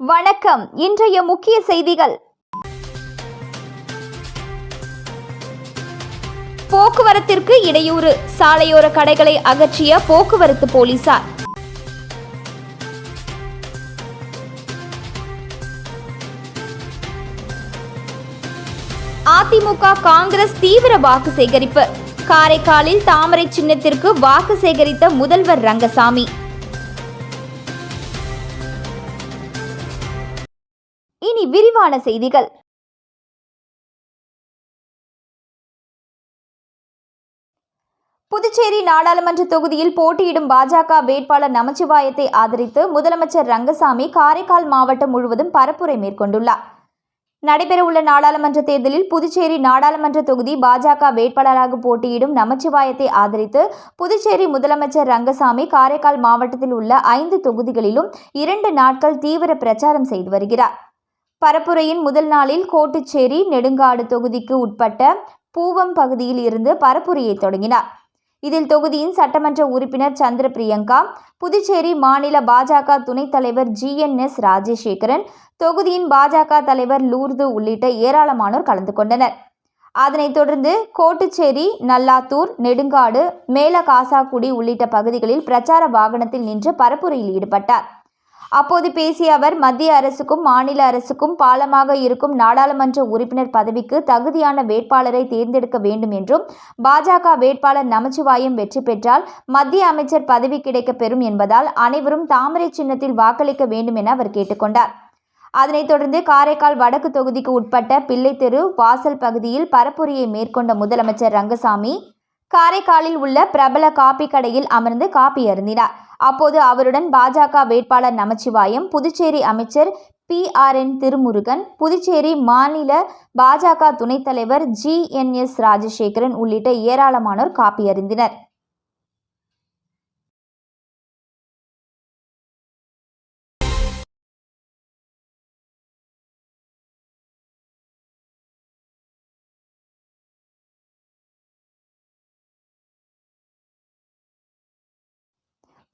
வணக்கம். இன்றைய முக்கிய செய்திகள். போக்குவரத்திற்கு இடையூறு, சாலையோர கடைகளை அகற்றிய போக்குவரத்து போலீசார். அதிமுக காங்கிரஸ் தீவிர வாக்கு சேகரிப்பு. காரைக்காலில் தாமரை சின்னத்திற்கு வாக்கு சேகரித்த முதல்வர் ரங்கசாமி. இனி விரிவான செய்திகள். புதுச்சேரி நாடாளுமன்ற தொகுதியில் போட்டியிடும் பாஜக வேட்பாளர் நமச்சிவாயத்தை ஆதரித்து முதலமைச்சர் ரங்கசாமி காரைக்கால் மாவட்டம் முழுவதும் பரப்புரை மேற்கொண்டுள்ளார். நடைபெறவுள்ள நாடாளுமன்ற தேர்தலில் புதுச்சேரி நாடாளுமன்ற தொகுதி பாஜக வேட்பாளராக போட்டியிடும் நமச்சிவாயத்தை ஆதரித்து புதுச்சேரி முதலமைச்சர் ரங்கசாமி காரைக்கால் மாவட்டத்தில் உள்ள 5 தொகுதிகளிலும் 2 நாட்கள் தீவிர பிரச்சாரம் செய்து வருகிறார். பரப்புரையின் முதல் நாளில் கோட்டுச்சேரி நெடுங்காடு தொகுதிக்கு உட்பட்ட பூவம் பகுதியில் இருந்து பரப்புரையை தொடங்கினார். இதில் தொகுதியின் சட்டமன்ற உறுப்பினர் சந்திர பிரியங்கா, புதுச்சேரி மாநில பாஜக துணைத் தலைவர் GNS ராஜசேகரன், தொகுதியின் பாஜக தலைவர் லூர்து உள்ளிட்ட ஏராளமானோர் கலந்து கொண்டனர். அதனைத் தொடர்ந்து கோட்டுச்சேரி, நல்லாத்தூர், நெடுங்காடு, மேலகாசாக்குடி உள்ளிட்ட பகுதிகளில் பிரச்சார வாகனத்தில் நின்று பரப்புரையில் ஈடுபட்டார். அப்போது பேசிய அவர், மத்திய அரசுக்கும் மாநில அரசுக்கும் பாலமாக இருக்கும் நாடாளுமன்ற உறுப்பினர் பதவிக்கு தகுதியான வேட்பாளரை தேர்ந்தெடுக்க வேண்டும் என்றும், பாஜக வேட்பாளர் நமச்சிவாயம் வெற்றி பெற்றால் மத்திய அமைச்சர் பதவி கிடைக்க பெறும் என்பதால் அனைவரும் தாமரை சின்னத்தில் வாக்களிக்க வேண்டும் என அவர் கேட்டுக்கொண்டார். அதனைத் தொடர்ந்து காரைக்கால் வடக்கு தொகுதிக்கு உட்பட்ட பிள்ளைத்தெரு வாசல் பகுதியில் பரப்புரையை மேற்கொண்ட முதலமைச்சர் ரங்கசாமி காரைக்காலில் உள்ள பிரபல காபி கடையில் அமர்ந்து காபி அருந்தினார். அப்போது அவருடன் பாஜக வேட்பாளர் நமச்சிவாயம், புதுச்சேரி அமைச்சர் PRN திருமுருகன், புதுச்சேரி மாநில பாஜக துணைத் தலைவர் GNS ராஜசேகரன் உள்ளிட்ட ஏராளமானோர் காபி அருந்தினர்.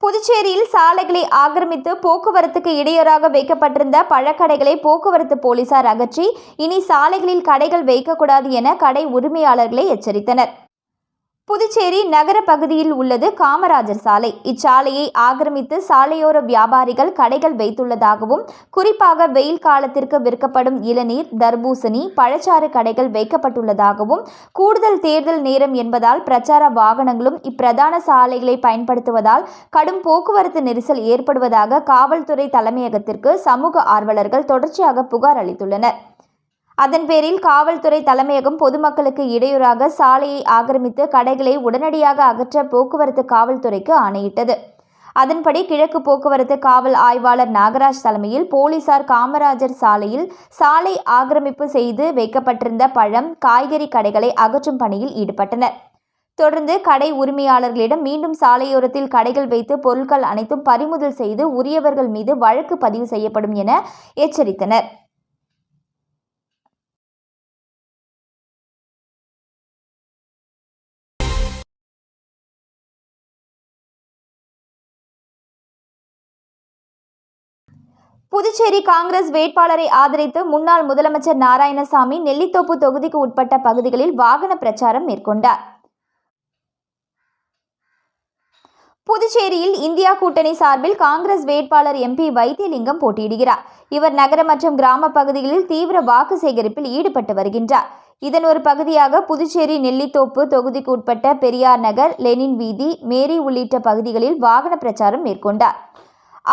புதுச்சேரியில் சாலைகளை ஆக்கிரமித்து போக்குவரத்துக்கு இடையூறாக வைக்கப்பட்டிருந்த பழக்கடைகளை போக்குவரத்து போலீசார் அகற்றி இனி சாலைகளில் கடைகள் வைக்கக்கூடாது என கடை உரிமையாளர்களை எச்சரித்தனர். புதுச்சேரி நகர பகுதியில் உள்ளது காமராஜர் சாலை. இச்சாலையை ஆக்கிரமித்து சாலையோர வியாபாரிகள் கடைகள் வைத்துள்ளதாகவும், குறிப்பாக வெயில் காலத்திற்கு விற்கப்படும் இளநீர், தர்பூசணி, பழச்சாறு கடைகள் வைக்கப்பட்டுள்ளதாகவும், கூடுதல் தேர்தல் நேரம் என்பதால் பிரச்சார வாகனங்களும் இப்பிரதான சாலைகளை பயன்படுத்துவதால் கடும் போக்குவரத்து நெரிசல் ஏற்படுவதாக காவல்துறை தலைமையகத்திற்கு சமூக ஆர்வலர்கள் தொடர்ச்சியாக புகார் அளித்துள்ளனர். அதன் பேரில் காவல்துறை தலைமையகம் பொதுமக்களுக்கு இடையூறாக சாலையை ஆக்கிரமித்து கடைகளை உடனடியாக அகற்ற போக்குவரத்து காவல்துறைக்கு ஆணையிட்டது. அதன்படி கிழக்கு போக்குவரத்து காவல் ஆய்வாளர் நாகராஜ் தலைமையில் போலீசார் காமராஜர் சாலையில் சாலை ஆக்கிரமிப்பு செய்து வைக்கப்பட்டிருந்த பழம், காய்கறி கடைகளை அகற்றும் பணியில் ஈடுபட்டனர். தொடர்ந்து கடை உரிமையாளர்களிடம் மீண்டும் சாலையோரத்தில் கடைகள் வைத்து பொருட்கள் அனைத்தும் பறிமுதல் செய்து உரியவர்கள் மீது வழக்கு பதிவு செய்யப்படும் என எச்சரித்தனர். புதுச்சேரி காங்கிரஸ் வேட்பாளரை ஆதரித்து முன்னாள் முதலமைச்சர் நாராயணசாமி நெல்லித்தோப்பு தொகுதிக்கு உட்பட்ட பகுதிகளில் வாகன பிரச்சாரம் மேற்கொண்டார். புதுச்சேரியில் இந்தியா கூட்டணி சார்பில் காங்கிரஸ் வேட்பாளர் MP வைத்தியலிங்கம் போட்டியிடுகிறார். இவர் நகர மற்றும் கிராம பகுதிகளில் தீவிர வாக்கு சேகரிப்பில் ஈடுபட்டு வருகின்றார். இதன் ஒரு பகுதியாக புதுச்சேரி நெல்லித்தோப்பு தொகுதிக்கு உட்பட்ட பெரியார் நகர், லெனின் வீதி, மேரி உள்ளிட்ட பகுதிகளில் வாகன பிரச்சாரம் மேற்கொண்டார்.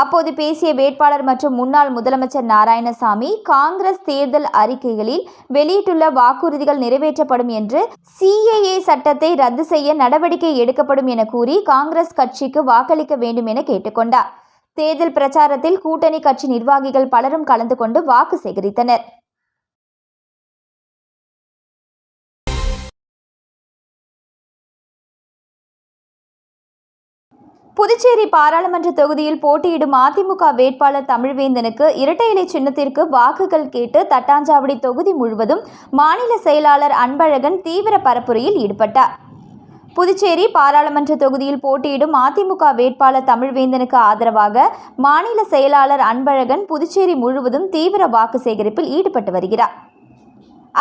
அப்போது பேசிய வேட்பாளர் மற்றும் முன்னாள் முதலமைச்சர் நாராயணசாமி, காங்கிரஸ் தேர்தல் அறிக்கைகளில் வெளியிட்டுள்ள வாக்குறுதிகள் நிறைவேற்றப்படும் என்று, CAA சட்டத்தை ரத்து செய்ய நடவடிக்கை எடுக்கப்படும் என கூறி காங்கிரஸ் கட்சிக்கு வாக்களிக்க வேண்டும் என கேட்டுக்கொண்டார். தேர்தல் பிரச்சாரத்தில் கூட்டணி கட்சி நிர்வாகிகள் பலரும் கலந்து கொண்டு வாக்கு சேகரித்தனர். புதுச்சேரி பாராளுமன்ற தொகுதியில் போட்டியிடும் அதிமுக வேட்பாளர் தமிழ்வேந்தனுக்கு இரட்டை இலை சின்னத்திற்கு வாக்குகள் கேட்டு தட்டாஞ்சாவடி தொகுதி முழுவதும் மாநில செயலாளர் அன்பழகன் தீவிர பரப்புரையில் ஈடுபட்டார். புதுச்சேரி பாராளுமன்ற தொகுதியில் போட்டியிடும் அதிமுக வேட்பாளர் தமிழ்வேந்தனுக்கு ஆதரவாக மாநில செயலாளர் அன்பழகன் புதுச்சேரி முழுவதும் தீவிர வாக்கு சேகரிப்பில் ஈடுபட்டு வருகிறார்.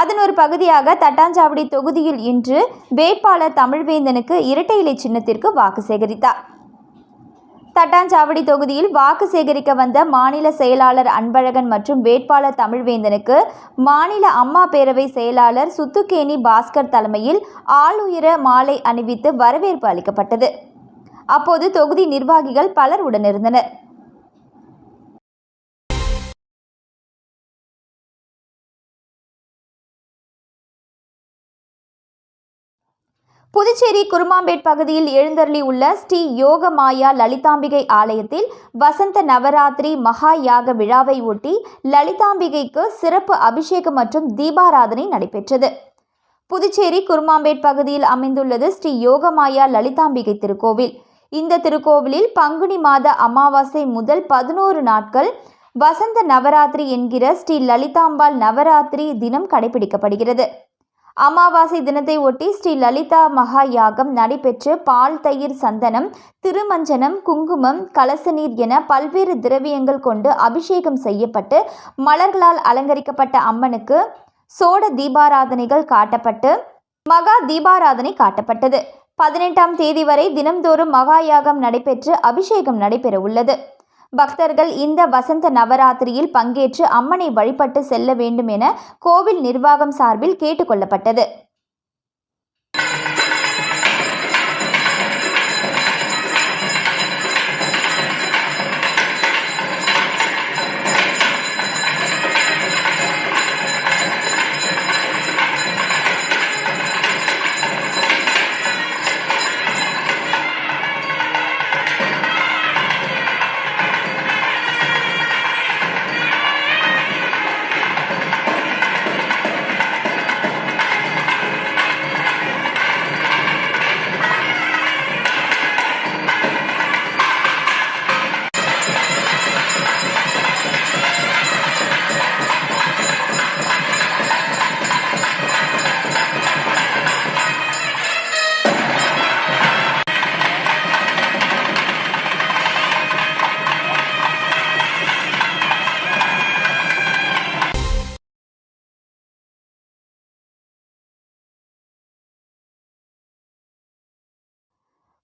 அதன் ஒரு பகுதியாக தட்டாஞ்சாவடி தொகுதியில் இன்று வேட்பாளர் தமிழ்வேந்தனுக்கு இரட்டை இலை சின்னத்திற்கு வாக்கு சேகரித்தார். தட்டாஞ்சாவடி தொகுதியில் வாக்கு சேகரிக்க வந்த மாநில செயலாளர் அன்பழகன் மற்றும் வேட்பாளர் தமிழ்வேந்தனுக்கு மாநில அம்மா பேரவை செயலாளர் சுத்துக்கேணி பாஸ்கர் தலைமையில் ஆளுயர மாலை அணிவித்து வரவேற்பு அளிக்கப்பட்டது. அப்போது தொகுதி நிர்வாகிகள் பலர் உடனிருந்தனர். புதுச்சேரி குருமாம்பேட் பகுதியில் எழுந்தருளி உள்ள ஸ்ரீ யோகமாயா லலிதாம்பிகை ஆலயத்தில் வசந்த நவராத்திரி மகா யாக விழாவை ஒட்டி லலிதாம்பிகைக்கு சிறப்பு அபிஷேகம் மற்றும் தீபாராதனை நடைபெற்றது. புதுச்சேரி குருமாம்பேட் பகுதியில் அமைந்துள்ளது ஸ்ரீ யோகமாயா லலிதாம்பிகை திருக்கோவில். இந்த திருக்கோவிலில் பங்குனி மாத அமாவாசை முதல் 11 நாட்கள் வசந்த நவராத்திரி என்கிற ஸ்ரீ லலிதாம்பாள் நவராத்திரி தினம் கடைபிடிக்கப்படுகிறது. அமாவாசை தினத்தை ஒட்டி ஸ்ரீ லலிதா மகா யாகம் நடைபெற்று பால், தயிர், சந்தனம், திருமஞ்சனம், குங்குமம், கலசநீர் என பல்வேறு திரவியங்கள் கொண்டு அபிஷேகம் செய்யப்பட்டு மலர்களால் அலங்கரிக்கப்பட்ட அம்மனுக்கு சோட தீபாராதனைகள் காட்டப்பட்டு மகா தீபாராதனை காட்டப்பட்டது. 18ஆம் தேதி வரை தினம்தோறும் மகா யாகம் நடைபெற்று அபிஷேகம் நடைபெற உள்ளது. பக்தர்கள் இந்த வசந்த நவராத்திரியில் பங்கேற்று அம்மனை வழிபட்டு செல்ல வேண்டும் என கோவில் நிர்வாகம் சார்பில் கேட்டுக்கொள்ளப்பட்டது.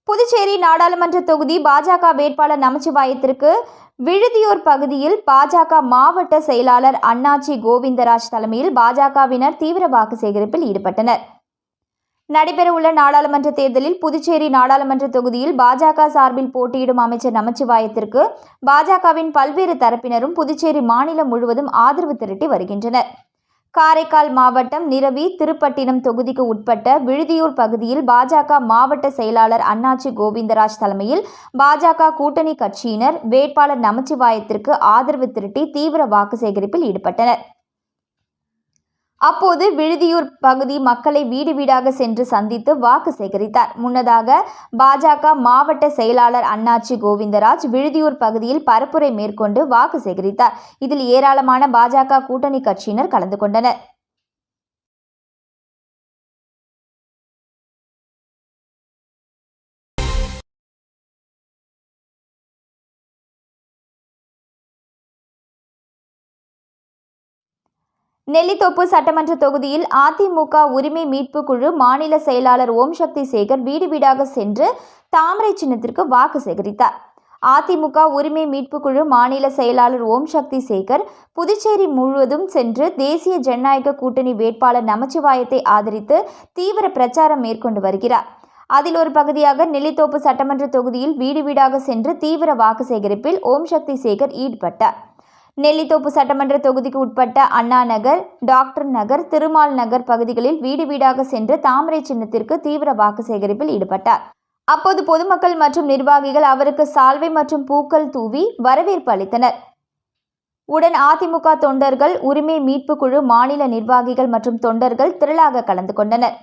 புதுச்சேரி நாடாளுமன்ற தொகுதி பாஜக வேட்பாளர் நமச்சிவாயத்திற்கு விழுதியோர் பகுதியில் பாஜக மாவட்ட செயலாளர் அண்ணாச்சி கோவிந்தராஜ் தலைமையில் பாஜகவினர் தீவிர வாக்கு சேகரிப்பில் ஈடுபட்டனர். நடைபெறவுள்ள நாடாளுமன்ற தேர்தலில் புதுச்சேரி நாடாளுமன்ற தொகுதியில் பாஜக சார்பில் போட்டியிடும் அமைச்சர் நமச்சிவாயத்திற்கு பாஜகவின் பல்வேறு தரப்பினரும் புதுச்சேரி மாநிலம் முழுவதும் ஆதரவு திரட்டி வருகின்றனர். காரைக்கால் மாவட்டம் நிரவி திருப்பட்டினம் தொகுதிக்கு உட்பட்ட விழுதியூர் பகுதியில் பாஜக மாவட்ட செயலாளர் அண்ணாச்சி கோவிந்தராஜ் தலைமையில் பாஜக கூட்டணி கட்சியினர் வேட்பாளர் நமச்சிவாயத்திற்கு ஆதரவு திரட்டி தீவிர வாக்கு சேகரிப்பில் ஈடுபட்டனர். அப்போது விழுதியூர் பகுதி மக்களை வீடு வீடாக சென்று சந்தித்து வாக்கு சேகரித்தார். முன்னதாக பாஜக மாவட்ட செயலாளர் அண்ணாச்சி கோவிந்தராஜ் விழுதியூர் பகுதியில் பரப்புரை மேற்கொண்டு வாக்கு சேகரித்தார். இதில் ஏராளமான பாஜக கூட்டணி கட்சியினர் கலந்து கொண்டனர். நெல்லித்தோப்பு சட்டமன்ற தொகுதியில் அதிமுக உரிமை மீட்பு குழு மாநில செயலாளர் ஓம் சக்தி சேகர் வீடு வீடாக சென்று தாமரை சின்னத்திற்கு வாக்கு சேகரித்தார். அதிமுக உரிமை மீட்பு குழு மாநில செயலாளர் ஓம் சக்தி சேகர் புதுச்சேரி முழுவதும் சென்று தேசிய ஜனநாயக கூட்டணி வேட்பாளர் நமச்சிவாயத்தை ஆதரித்து தீவிர பிரச்சாரம் மேற்கொண்டு வருகிறார். அதில் ஒரு பகுதியாக நெல்லித்தோப்பு சட்டமன்ற தொகுதியில் வீடு வீடாக சென்று தீவிர வாக்கு சேகரிப்பில் ஓம் சக்தி சேகர் ஈடுபட்டார். நெல்லித்தோப்பு சட்டமன்ற தொகுதிக்கு உட்பட்ட அண்ணா நகர், டாக்டர் நகர், திருமால் நகர் பகுதிகளில் வீடு வீடாக சென்று தாமரை சின்னத்திற்கு தீவிர வாக்கு சேகரிப்பில் ஈடுபட்டார். அப்போது பொதுமக்கள் மற்றும் நிர்வாகிகள் அவருக்கு சால்வை மற்றும் பூக்கள் தூவி வரவேற்பு அளித்தனர். உடன் அதிமுக தொண்டர்கள், உரிமை மீட்பு குழு மாநில நிர்வாகிகள் மற்றும் தொண்டர்கள் திரளாக கலந்து கொண்டனர்.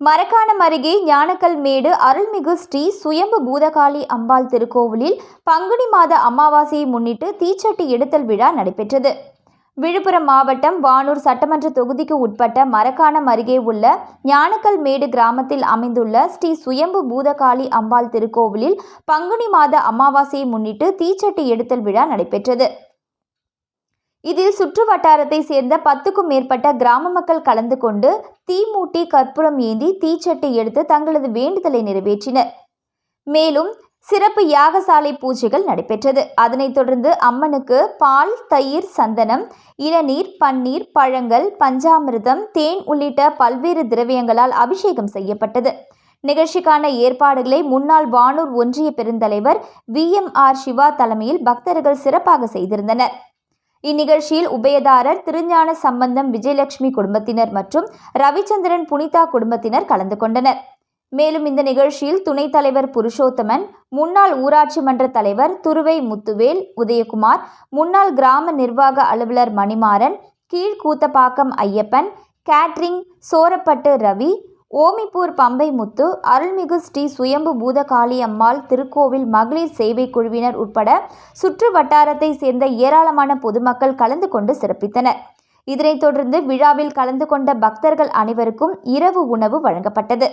மரக்காணம் அருகே ஞானக்கல்மேடு அருள்மிகு ஸ்ரீ சுயம்பு பூதகாளி அம்பாள் திருக்கோவிலில் பங்குனி மாத அமாவாசையை முன்னிட்டு தீச்சட்டி எடுத்தல் விழா நடைபெற்றது. விழுப்புரம் மாவட்டம் வானூர் சட்டமன்ற தொகுதிக்கு உட்பட்ட மரக்காணம் அருகே உள்ள ஞானக்கல்மேடு கிராமத்தில் அமைந்துள்ள ஸ்ரீ சுயம்பு பூதகாளி அம்பாள் திருக்கோவிலில் பங்குனி மாத அமாவாசையை முன்னிட்டு தீச்சட்டி எடுத்தல் விழா நடைபெற்றது. இதில் சுற்று வட்டாரத்தை சேர்ந்த 10க்கும் மேற்பட்ட கிராம மக்கள் கலந்து கொண்டு தீ மூட்டி கற்பூரம் ஏந்தி தீச்சட்டி எடுத்து தங்களது வேண்டுதலை நிறைவேற்றினர். மேலும் சிறப்பு யாகசாலை பூஜைகள் நடைபெற்றது. அதனைத் தொடர்ந்து அம்மனுக்கு பால், தயிர், சந்தனம், இளநீர், பன்னீர், பழங்கள், பஞ்சாமிர்தம், தேன் உள்ளிட்ட பல்வேறு திரவியங்களால் அபிஷேகம் செய்யப்பட்டது. நிகழ்ச்சிக்கான ஏற்பாடுகளை முன்னாள் வானூர் ஒன்றிய பெருந்தலைவர் VMR சிவா தலைமையில் பக்தர்கள் சிறப்பாக செய்திருந்தனர். இந்நிகழ்ச்சியில் உபயதாரர் திருஞான சம்பந்தம் விஜயலட்சுமி குடும்பத்தினர் மற்றும் ரவிச்சந்திரன் புனிதா குடும்பத்தினர் கலந்து கொண்டனர். மேலும் இந்த நிகழ்ச்சியில் துணைத் தலைவர் புருஷோத்தமன், முன்னாள் ஊராட்சி மன்ற தலைவர் துருவை முத்துவேல் உதயகுமார், முன்னாள் கிராம நிர்வாக அலுவலர் மணிமாறன், கீழ்கூத்தப்பாக்கம் ஐயப்பன், கேட்ரிங் சோரப்பட்டு ரவி, ஓமிப்பூர் பம்பை முத்து, அருள்மிகு ஸ்ரீ சுயம்பு பூதகாளி அம்மாள் திருக்கோவில் மகளிர் சேவை குழுவினர் உட்பட சுற்று வட்டாரத்தை சேர்ந்த ஏராளமான பொதுமக்கள் கலந்து கொண்டு சிறப்பித்தனர். இதனைத் தொடர்ந்து விழாவில் கலந்து கொண்ட பக்தர்கள் அனைவருக்கும் இரவு உணவு வழங்கப்பட்டது.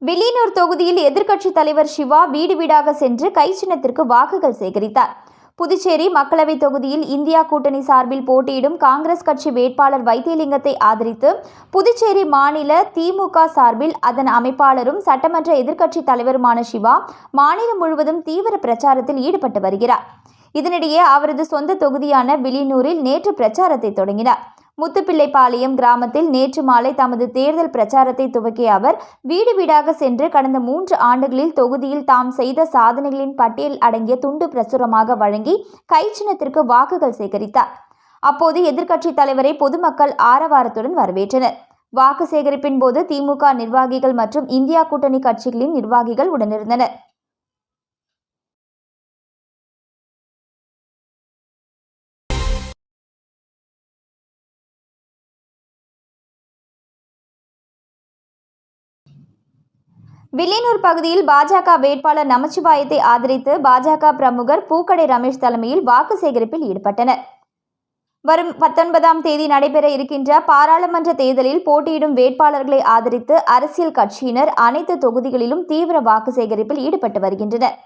வில்லியனூர் தொகுதியில் எதிர்க்கட்சித் தலைவர் சிவா வீடு வீடாக சென்று கை சின்னத்திற்கு வாக்குகள் சேகரித்தார். புதுச்சேரி மக்களவை தொகுதியில் இந்தியா கூட்டணி சார்பில் போட்டியிடும் காங்கிரஸ் கட்சி வேட்பாளர் வைத்தியலிங்கத்தை ஆதரித்து புதுச்சேரி மாநில திமுக சார்பில் அதன் அமைப்பாளரும் சட்டமன்ற எதிர்க்கட்சித் தலைவருமான சிவா மாநிலம் முழுவதும் தீவிர பிரச்சாரத்தில் ஈடுபட்டு வருகிறார். இதனிடையே அவரது சொந்த தொகுதியான வில்லியனூரில் நேற்று பிரச்சாரத்தை தொடங்கினார். முத்துப்பிள்ளைப்பாளையம் கிராமத்தில் நேற்று மாலை தமது தேர்தல் பிரச்சாரத்தை துவக்கிய அவர் வீடு வீடாக சென்று கடந்த 3 ஆண்டுகளில் தொகுதியில் தாம் செய்த சாதனைகளின் பட்டியல் அடங்கிய துண்டு பிரசுரமாக வழங்கி கை சின்னத்திற்கு வாக்குகள் சேகரித்தார். அப்போது எதிர்க்கட்சித் தலைவரை பொதுமக்கள் ஆரவாரத்துடன் வரவேற்றனர். வாக்கு சேகரிப்பின் போது திமுக நிர்வாகிகள் மற்றும் இந்தியா கூட்டணி கட்சிகளின் நிர்வாகிகள் உடனிருந்தனர். வில்லியனூர் பகுதியில் பாஜக வேட்பாளர் நமச்சிவாயத்தை ஆதரித்து பாஜக பிரமுகர் பூக்கடை ரமேஷ் தலைமையில் வாக்கு சேகரிப்பில் ஈடுபட்டனர். வரும் 19ஆம் தேதி நடைபெற இருக்கின்ற பாராளுமன்ற தேர்தலில் போட்டியிடும் வேட்பாளர்களை ஆதரித்து அரசியல் கட்சியினர் அனைத்து தொகுதிகளிலும் தீவிர வாக்கு சேகரிப்பில் ஈடுபட்டு வருகின்றனர்.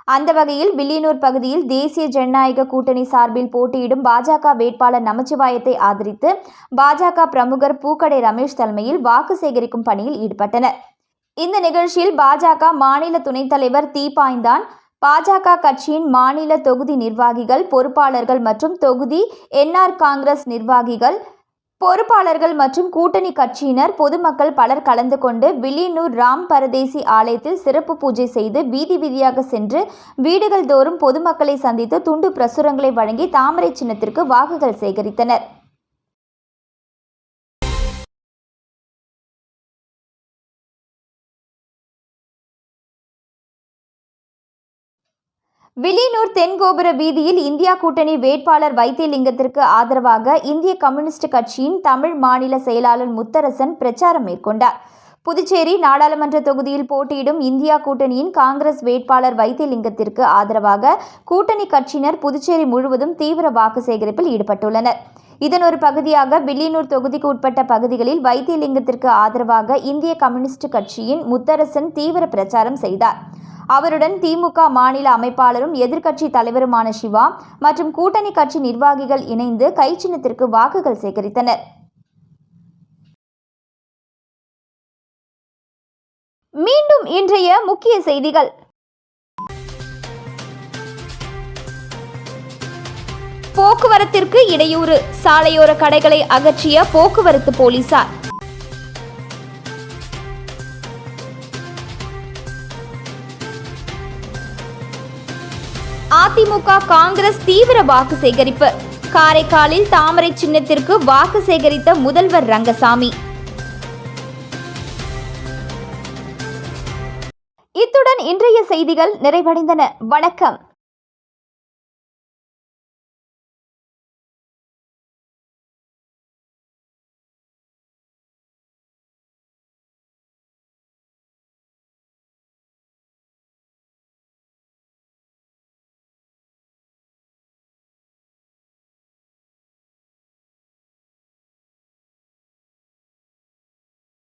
அந்த வகையில் வில்லியனூர் பகுதியில் தேசிய ஜனநாயக கூட்டணி சார்பில் போட்டியிடும் பாஜக வேட்பாளர் நமச்சிவாயத்தை ஆதரித்து பாஜக பிரமுகர் பூக்கடை ரமேஷ் தலைமையில் வாக்கு சேகரிக்கும் பணியில் ஈடுபட்டனர். இந்த நிகழ்ச்சியில் பாஜக மாநில துணைத் தலைவர் தீபாய்ந்தான், பாஜக கட்சியின் மாநில தொகுதி நிர்வாகிகள், பொறுப்பாளர்கள் மற்றும் தொகுதி NR காங்கிரஸ் நிர்வாகிகள், பொறுப்பாளர்கள் மற்றும் கூட்டணி கட்சியினர், பொதுமக்கள் பலர் கலந்து கொண்டு வில்லியனூர் ராம் பரதேசி ஆலயத்தில் சிறப்பு பூஜை செய்து வீதி வீதியாக சென்று வீடுகள் தோறும் பொதுமக்களை சந்தித்து துண்டு பிரசுரங்களை வழங்கி தாமரை சின்னத்திற்கு வாக்குகள் சேகரித்தனர். வில்லியனூர் தென்கோபுர வீதியில் இந்தியா கூட்டணி வேட்பாளர் வைத்தியலிங்கத்திற்கு ஆதரவாக இந்திய கம்யூனிஸ்ட் கட்சியின் தமிழ் மாநில செயலாளர் முத்தரசன் பிரச்சாரம் மேற்கொண்டார். புதுச்சேரி நாடாளுமன்ற தொகுதியில் போட்டியிடும் இந்தியா கூட்டணியின் காங்கிரஸ் வேட்பாளர் வைத்தியலிங்கத்திற்கு ஆதரவாக கூட்டணி கட்சியினர் புதுச்சேரி முழுவதும் தீவிர வாக்கு சேகரிப்பில் ஈடுபட்டுள்ளனர். இதன் ஒரு பகுதியாக வில்லியனூர் தொகுதிக்கு உட்பட்ட பகுதிகளில் வைத்தியலிங்கத்திற்கு ஆதரவாக இந்திய கம்யூனிஸ்ட் கட்சியின் முத்தரசன் தீவிர பிரச்சாரம் செய்தார். அவருடன் திமுக மாநில அமைப்பாளரும் எதிர்க்கட்சி தலைவருமான சிவா மற்றும் கூட்டணி கட்சி நிர்வாகிகள் இணைந்து கை சின்னத்திற்கு வாக்குகள் சேகரித்தனர். மீண்டும் இன்றைய முக்கிய செய்திகள். போக்குவரத்திற்கு இடையூறு, சாலையோர கடைகளை அகற்றிய போக்குவரத்து போலீசார். அதிமுக காங்கிரஸ் தீவிர வாக்கு சேகரிப்பு. காரைக்காலில் தாமரை சின்னத்திற்கு வாக்கு சேகரித்த முதல்வர் ரங்கசாமி. இத்துடன் இன்றைய செய்திகள் நிறைவடைந்தன. வணக்கம்.